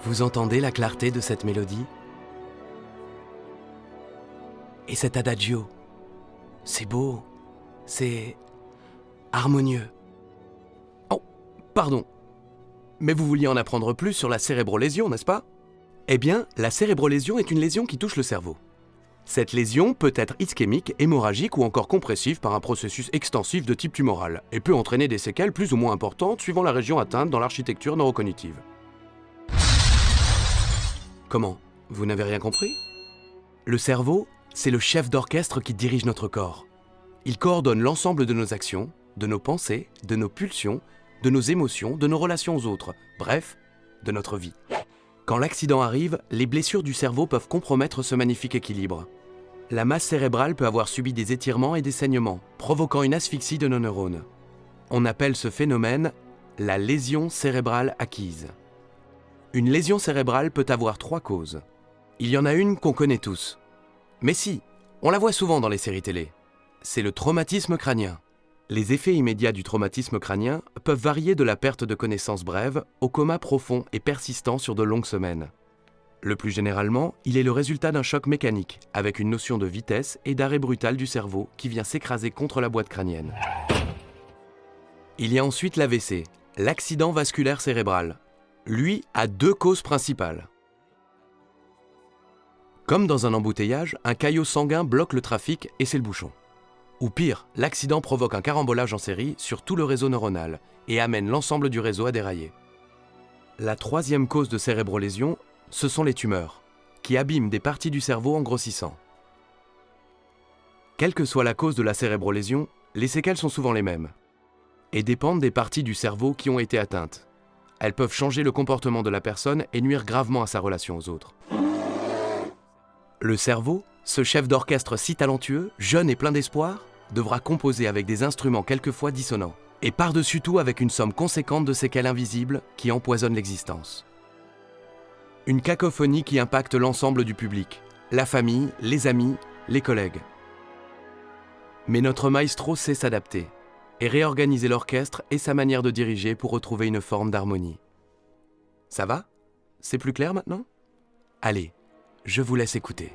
Vous entendez la clarté de cette mélodie? Et cet adagio? C'est beau, c'est harmonieux. Oh, pardon. Mais vous vouliez en apprendre plus sur la cérébrolésion, n'est-ce pas? Eh bien, la cérébrolésion est une lésion qui touche le cerveau. Cette lésion peut être ischémique, hémorragique ou encore compressive par un processus extensif de type tumoral et peut entraîner des séquelles plus ou moins importantes suivant la région atteinte dans l'architecture neurocognitive. Comment? Vous n'avez rien compris? Le cerveau, c'est le chef d'orchestre qui dirige notre corps. Il coordonne l'ensemble de nos actions, de nos pensées, de nos pulsions, de nos émotions, de nos relations aux autres, bref, de notre vie. Quand l'accident arrive, les blessures du cerveau peuvent compromettre ce magnifique équilibre. La masse cérébrale peut avoir subi des étirements et des saignements, provoquant une asphyxie de nos neurones. On appelle ce phénomène la lésion cérébrale acquise. Une lésion cérébrale peut avoir 3 causes. Il y en a une qu'on connaît tous. Mais si, on la voit souvent dans les séries télé. C'est le traumatisme crânien. Les effets immédiats du traumatisme crânien peuvent varier de la perte de connaissance brève au coma profond et persistant sur de longues semaines. Le plus généralement, il est le résultat d'un choc mécanique, avec une notion de vitesse et d'arrêt brutal du cerveau qui vient s'écraser contre la boîte crânienne. Il y a ensuite l'AVC, l'accident vasculaire cérébral. Lui a 2 causes principales. Comme dans un embouteillage, un caillot sanguin bloque le trafic et c'est le bouchon. Ou pire, l'accident provoque un carambolage en série sur tout le réseau neuronal et amène l'ensemble du réseau à dérailler. La 3e cause de cérébrolésion, ce sont les tumeurs, qui abîment des parties du cerveau en grossissant. Quelle que soit la cause de la cérébrolésion, les séquelles sont souvent les mêmes et dépendent des parties du cerveau qui ont été atteintes. Elles peuvent changer le comportement de la personne et nuire gravement à sa relation aux autres. Le cerveau, ce chef d'orchestre si talentueux, jeune et plein d'espoir, devra composer avec des instruments quelquefois dissonants, et par-dessus tout avec une somme conséquente de séquelles invisibles qui empoisonnent l'existence. Une cacophonie qui impacte l'ensemble du public, la famille, les amis, les collègues. Mais notre maestro sait s'adapter et réorganiser l'orchestre et sa manière de diriger pour retrouver une forme d'harmonie. Ça va? C'est plus clair maintenant? Allez, je vous laisse écouter.